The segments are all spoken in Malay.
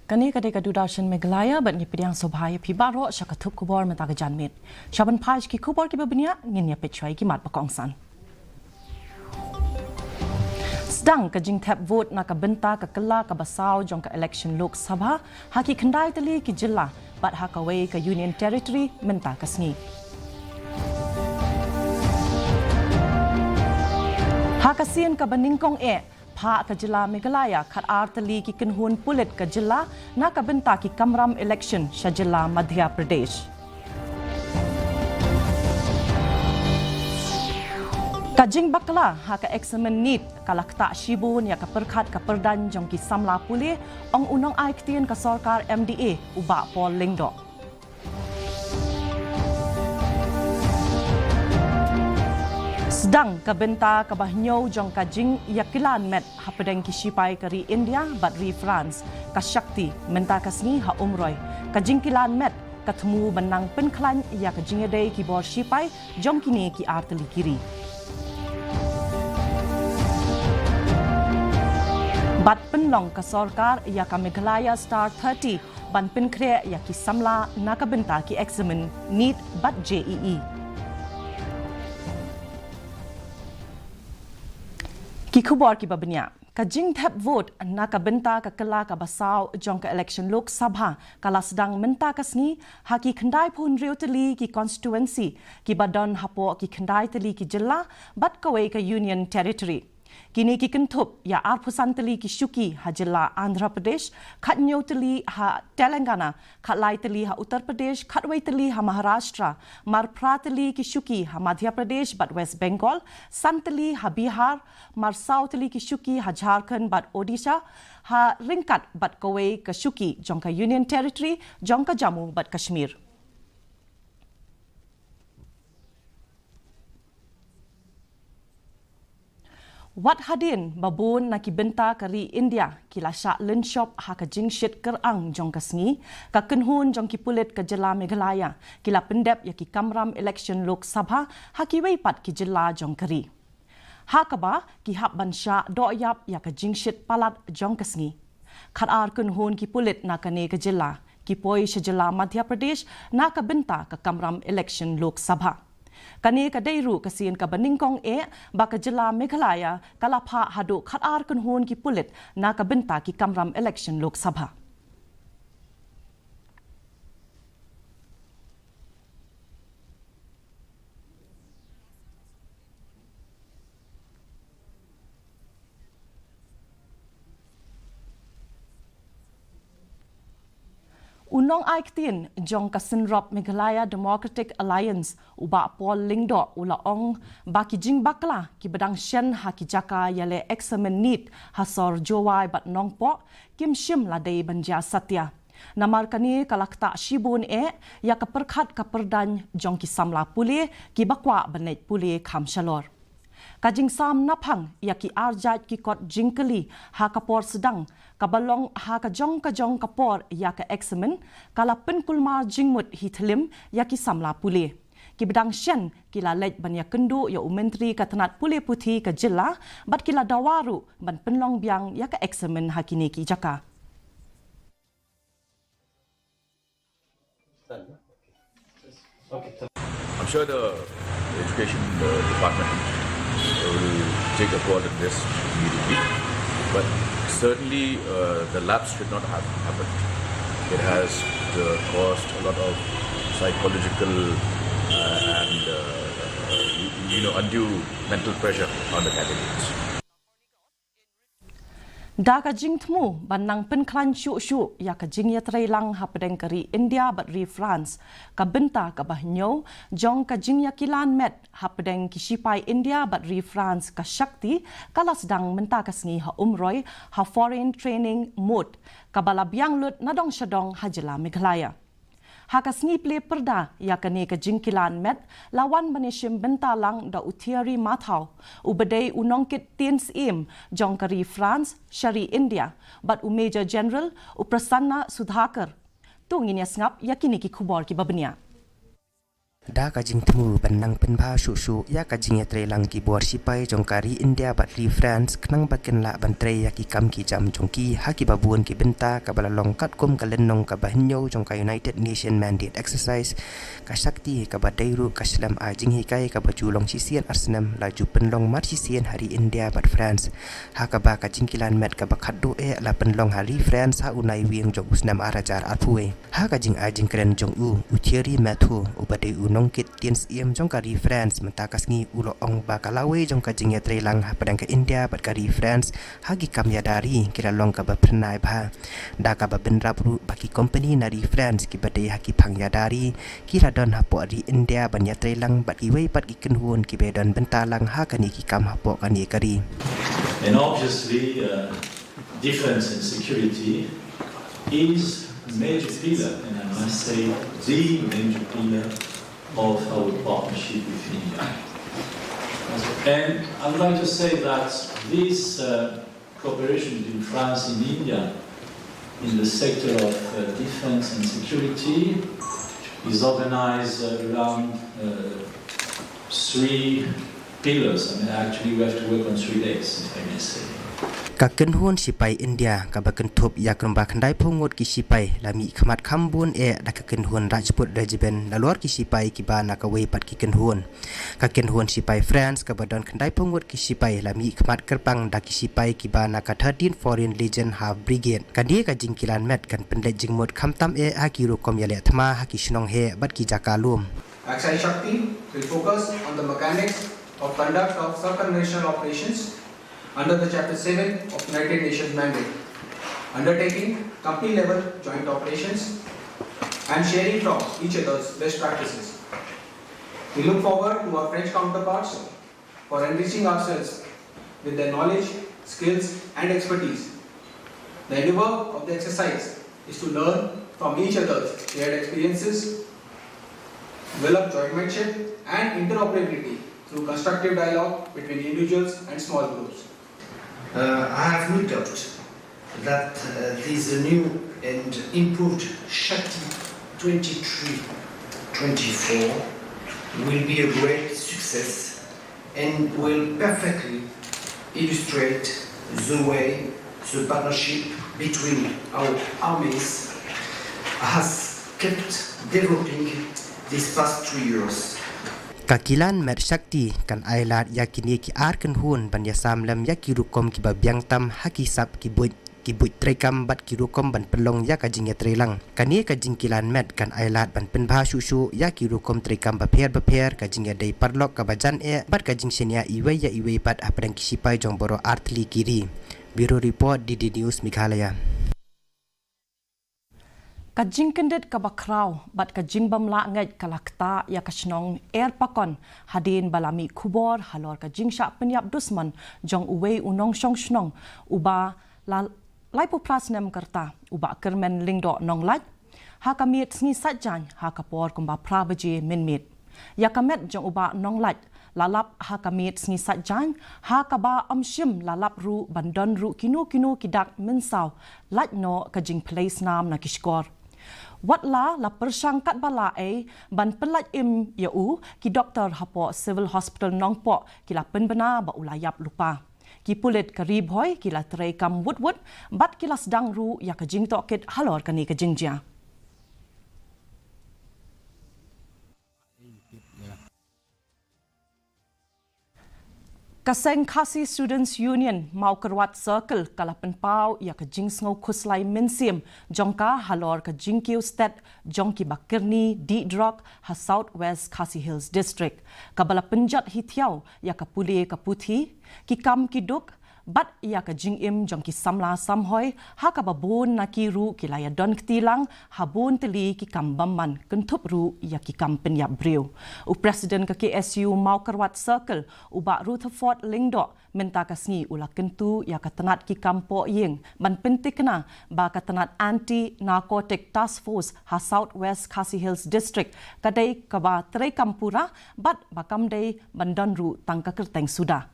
Kani kadeka dudashan Meghalaya bat ngipidiang sobhaya pibaro syakatup kubor mentaga janmit. Syaban paj ki kubor ki babnya ngin ya pechwai ki mat pakongsan. Sedang kajing tap vote nak benta ke kela ke basau jong ke election Lok Sabha haki kendai teli ki jela bat hakawai ke Union Territory menta kasngi. Hakasian ke beningkong Pha ke jela Meghalaya khat artali ki kenhun pulit ke jela nak benta ki kamram election syajela Madhya Pradesh. Kajing bakla ha ka examen nit kalak tak shibun ya ka perkhat ka perdan jong ki samla pulih ong unong ai ktien ka sarkar MDA uba pol lingdo. Sedang kabenta kabahnyau jong kajing yakilan met hapadeng kisipai kari India bat ri France ka Shakti menta kasni ha umroy kajing kilan met katemu benang penklan ya kajing edai ki bor sipai jong kini ki arteli kiri. Bat penlong ka sarkar ya ka Meghalaya Star 30 ban penkre ya ki samla nakabenta ki examen NEET bat JEE. Ki kubor ki babnya kajing tap vote naka benta ka kela ka basau jong ka election Lok Sabha kala sedang menta kasni haki kendai pun riu teli ki constituency ki badon hapo ki kendai teli ki jela bat kawai ka Union Territory. Kini ki kentup ya arpusan teli ki syuki ha jela Andhra Pradesh, khat nyau teli ha Telangana, khat lai teli ha Uttar Pradesh, khat wai teli ha Maharashtra, mar pra teli ki syuki ha Madhya Pradesh bat West Bengal, san teli ha Bihar, mar sau teli ki syuki ha Jharkhand bat Odisha, ha ringkat bat kawai ka syuki jong ka Union Territory, jong ka Jammu bat Kashmir. Wat hadin babun naki benta kari India kila syak lenshop ha ka jingshit kerang jong kasngi ka kenhun jong ki pulit ke jela Meghalaya kila pendep ya ki kamram election Lok Sabha ha ki weipat ki jela jong kari. Ha kaba ki hap bansha doyap ya ka jingshit palat jong kasngi. Khat ar kenhun ki pulit na kane ke jela ki poi syajela Madhya Pradesh na ka benta ka kamram election Lok Sabha. Kani ka deiru kasian ka beningkong ba ka jela Meghalaya kalapha hadu khat ar kunhun ki pulit na ka benta ki kamram election Lok Sabha. Unong aiktien jong kasenrop Meghalaya Democratic Alliance uba pol lingdo ula ong baki jing bakla ki bedang shen ha ki jaka yale examen NEET hasor jowai bat nongpo kim shim ladai banja satya. Namar kani kalakta shibun ya ka perkhat ka perdan jong ki samla pulih ki bakwa banet pulih kham shalor. Kajing sam naphang ya ki arjat ki kot jingkeli ha kapor sedang kabalong ha ka jong kapor ya ka examen kala penkulmar jingmut hitlim ya ki samla pulih ki bedang shen kila lej ban ya kendu ya menteri ka tenat pulih putih ka jela bat kila dawaru ban penlong biang ya ka examen ha kini ki jaka. I'm sure the education department will take a call on this immediately, but certainly the lapse should not have happened. It has caused a lot of psychological and undue mental pressure on the candidates. Da ka jing tmu banang penklan syu ya ka jing ya trailang ha pedeng kari India bat ri France ka benta ka bahnyau jong ka jing ya kilan met ha pedeng ki sipai India bat ri France ka Shakti kala sedang menta kasngi ha umroy ha foreign training mode ka balabiang lut nadong syadong ha jela Meghalaya. Haka sngiple perda ya kane ka jingkilan met lawan banishim bentalang da utiari mathau ubedai unongkit tiens im jong kari France shari India but u Major General u Prasanna Sudhakar tungin ya ngap yakini ki khubor ki babnya. Da kajing temu benang penba susu ya kajing ya trelang ki bor sipai jongkari India bat ri France kenang baken la bantre ya ki kam ki jam jongki haki babuan ki benta ka balalong kat kum kalenong ka bahnyo jongka United Nation Mandate Exercise ka sakti ka badairu ka slam a jing hikai ka bajulong sisian arsenam laju penlong mar sisian hari India bat France ha ka ba kajing kilan met ka bakaddo la penlong hari France ha unai wieng jong usnam arajar arpue ha kajing ajing kren jong utieri mathu ubadai nongkit tiens iem jong kari France mentakas ngi ulo ong bakalawe jong ka jingya trelang padang ke India bat kari France hagi kam yadari kira long ka bapernai bha da ka babenrap ru baki company nari France ki badai haki phang yadari kira don hapo ri India ban ya trelang bat iwei pat ki kenhun ki bedon bentalang ha kani ki kam hapo kani kari. And obviously defense and security is a major pillar, and I must say the major pillar of our partnership with India. And I would like to say that this cooperation between France and India in the sector of defense and security is organized around 3 pillars. I mean, actually we have to work on 3 days, if I may say. Ka kenhun sipai India ka bakentup ya kembang kendai pungut ki sipai lami khamat khambun da ka kenhun Rajput Regiment lalor ki sipai ki bana ka wei pat ki kenhun ka kenhun sipai France ka badon kendai pungut ki sipai lami khamat kerpang da ki sipai ki bana ka 13 Foreign Legion Half Brigade ka dia ka jingkilan met kan pendek jingmut khamtam ha ki rukom yale thma ha ki shnong he bat ki jakalum Aksai Shakti will focus on the mechanics of conduct of circumnational operations under the Chapter 7 of United Nations Mandate, undertaking company-level joint operations and sharing from each other's best practices. We look forward to our French counterparts for enriching ourselves with their knowledge, skills and expertise. The endeavour of the exercise is to learn from each other's shared experiences, develop jointmanship and interoperability through constructive dialogue between individuals and small groups. I have no doubt that this new and improved Shakti 23-24 will be a great success and will perfectly illustrate the way the partnership between our armies has kept developing these past 2 years. Kakilan Mer Shakti kan ailat yakini ki ar kan hun ban ya samlam yaki rukom ki babyang tam haki sap ki buit trekam bat ki rukom ban pelong ya kajing ya trelang kani kajing kilan met kan ailat ban penbha susu yaki rukom trekam baper kajing ya dai parlok ka bajan bat kajing senia iwe pat apang kisipai jong boro artli kiri. Bureau report DD News Meghalaya. Kajing kendet ka bakraw bat kajing bamla ngai kalakta ya kasnong air pakon hadin balami kubor halor kajing sha penyap dusman jong uwe unong shong shnong uba laipo prasnem karta uba kermen lingdo nong laj ha kamit sngi sajjan ha kapor kumba prabaje minmit ya kamet jong uba nong laj lalap ha kamit sngi sajjan ha kaba amshim lalap ru bandon ru kinu kidak minsaw laj no kajing place nam na kishkor Wat la persangkat bala ban pelat im yau ki doktor hapo civil hospital nongpo ki la penbena ba ulayap lupa ki pulit karib hoy ki la tray kam wood bat ki la sedang ru ya kajing tokit halor kani kajing jia Kaseng Khasi Students Union mau kerwat circle kalapan pau ya kajing ngau kuslai minsim jongka halor kajing kiu stat jongki bakirni di drog ha South West Khasi Hills District kabala penjat hitiau ya kapuli kaputhi ki kam kiduk bat ya kajing im jongki samla samhoi ha kababun nakiru kilaya don ktilang habun teli ki kambamman kentup ru ya ki kam penyap briu u president ke KSU mau kerwat circle uba Rutherford Lingdo minta kasngi ula kentu ya katenat ki kampo yeng ban pentikna ba katenat anti narcotic task force ha South West Khasi Hills District kadai kaba trai kampura bat bakam dei bandan ru tangka kerteng sudah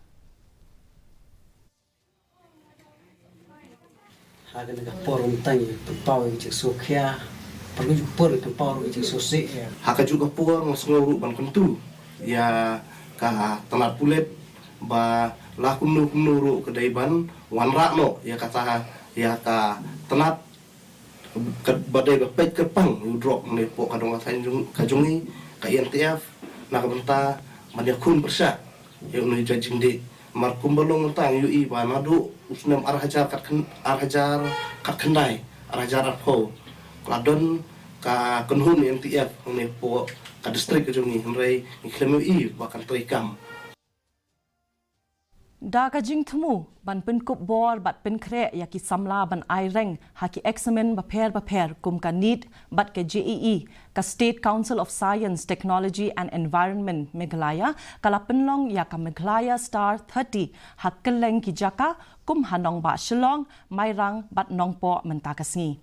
Hagan forum tang pau je sokhia Perlu jumpa itu paru itu sosik ya. Haka juga puang nguruk ban kentu. Ya ka tanat pulet ba lah kumnu kedai ban wan rakno ya kata ya ka tanat badai bepet kepang drop ne po kadong kajungi ka INTF nak benta maniakun persa ya unu jajing di markum belong tang UI ba nadu usnam arhajar kat kendai arhajar apho kladon ka kenhun INTF ne po ka distrik kajungi hemrai iklem UI bahkan terikam Da ka jing thmu ban pen kup bor bat pen kre ya ki samla ban ai reng ha ki examen ba pher kum ka NEET bat ke JEE ka State Council of Science, Technology and Environment Meghalaya kala penlong ya ka Meghalaya Star 30 ha keleng ki jaka kum hanong ba shillong mai rang bat nong po menta kasngi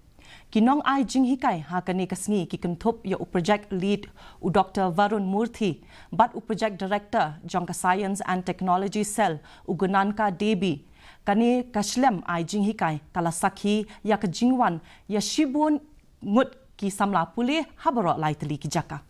Kinong ai jing hikai ha kani kasngi ki kentup ya project lead u Dr. Varun Murthy bat u project director jongka Science and Technology Cell u Gunanka Debi kani kaslem ai jing hikai kala sakhi ya ka jingwan ya shibun ngut ki samla pulih habaro lai teli ki jaka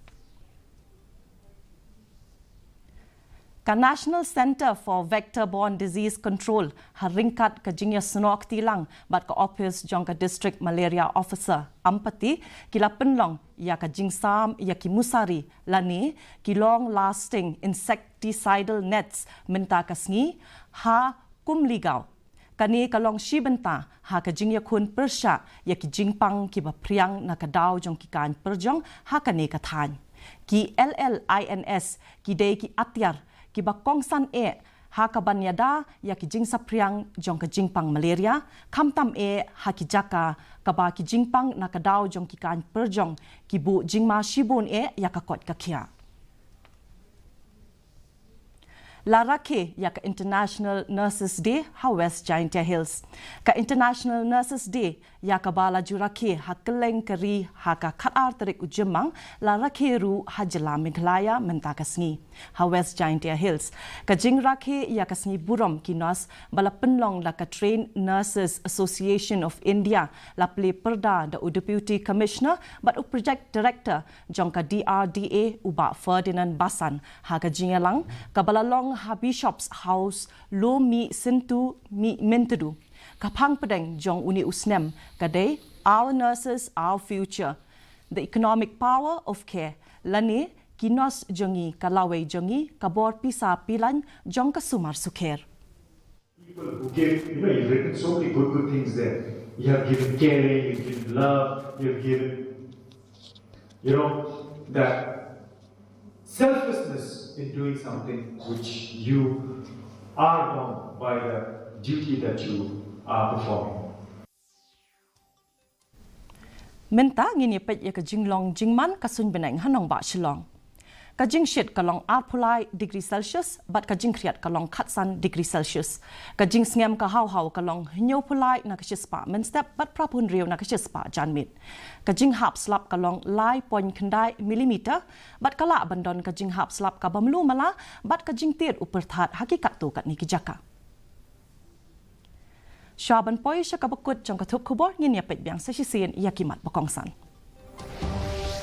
Ka National Center for Vector-Borne Disease Control haringkat ka jingya senok tilang bat ka office jong ka district malaria officer ampati kila penlong ya ka jingsam ya ki musari lani ki long lasting insecticidal nets menta kasngi ha kumligaw kani kalong shibenta ha ka jingya kun persha ya ki jingpang ki ba priang na ka daw jong ki kan perjong ha kani ka than ki LLINS ki de ki atyar ki bakong san ha ka banyada ya ki jing sapriang jong ka jingpang malaria kamtam ha ki jaka ka ba ki jingpang na ka daw jong ki kan perjong ki bu jingma shibun ya ka kot ka khia La Rakhe ya ka International Nurses Day ha West Giant Hills. Ka International Nurses Day ya ka bala jurakhe ha keleng kari ha ka khatar tarik ujemang La Rakhe ru ha jela Meghalaya menta kasngi ha West Giant Hills. Ka jing rakhe ya kasngi burom kinos bala penlong la ka Trained Nurses Association of India la ple perda da u Deputy Commissioner but u Project Director jong ka DRDA uba Ferdinand Basan ha ka jingalang ka bala long ha Bishop's House lo mi sentu mi mentedu kapang pedeng jong uni usnem kadai our nurses our future the economic power of care lani kinos jongi kalawe jongi kabor pisa pilan jong kasumar sukher people who give you've written so many good things there. You have given caring, you've given love, you've given that selflessness in doing something which you are bound by the duty that you are performing. Menta ngini pet ya ka jinglong jingman kasun benang hanong ba shilong. Ka jing shit kalong arpulai degree Celsius but ka jing kriat kalong khatsan degree Celsius. Ka jing sngem ka haw kalong nyopulai na ka spa men step but prapun riu na ka spa janmit. Ka jing hap slap kalong lai point kendai millimeter but kala bandon ka jing hap slap ka bamlu mala but ka jing tir uperthat hakikat tu kat ni ki jaka. Syaban poi sya ka bakut jong ka thup khubor ngin ya pet biang sa sisien yakimat bakongsan.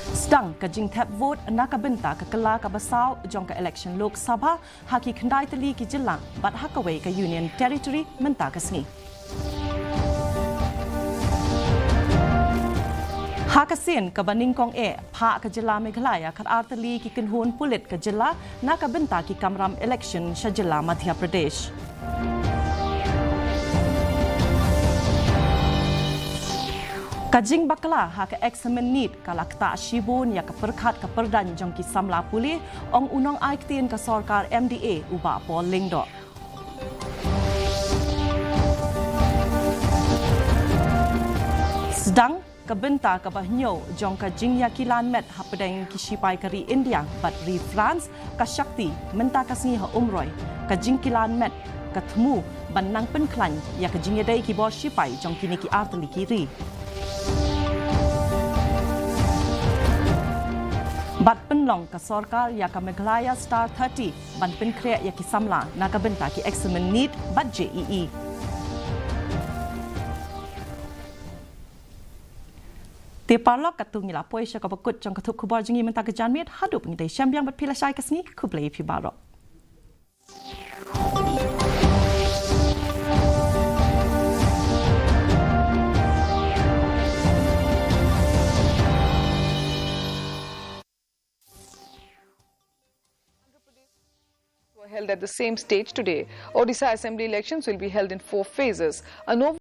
Sedang ka jing tap vote nakabenta ka kala ka basaw jong ka election Lok Sabha haki kendai teli ki jelang bat hakaway ka Union Territory menta kasngi. Hakasin ka baningkong pa ka jela Meghalaya kat arteli ki kenhun pulit ka jela nakabenta ki kamram election sa jela Madhya Pradesh. Kajing bakla ha ka examen NEET kalakta shibun ya ka perkhat ka perdan jong ki samla puli ong unong aiktin ka sarkar MDA uba pol lingdo. Sedang kabenta ka bahnyo jong ka jingya kilan met ha pedeng ki sipai kari India bat ri France ka Shakti menta kasni ha umroy ka jing kilan met ka thmu banang penklan ya ka jingya dai ki bor sipai jong kini ki artli kiri. Bat penlong ka sarkar ya ka Meghalaya Star 30 ban penkre ya ki samla nakabenta ki examen NEET bat JEE. Parlok katung ila poi sya kabakut jong katuk kubar jengi mentah kejanmit hadup ngidai syambiang berpila syai kesni kublai pi barok. Were held at the same stage today. Odisha Assembly elections will be held in 4 phases.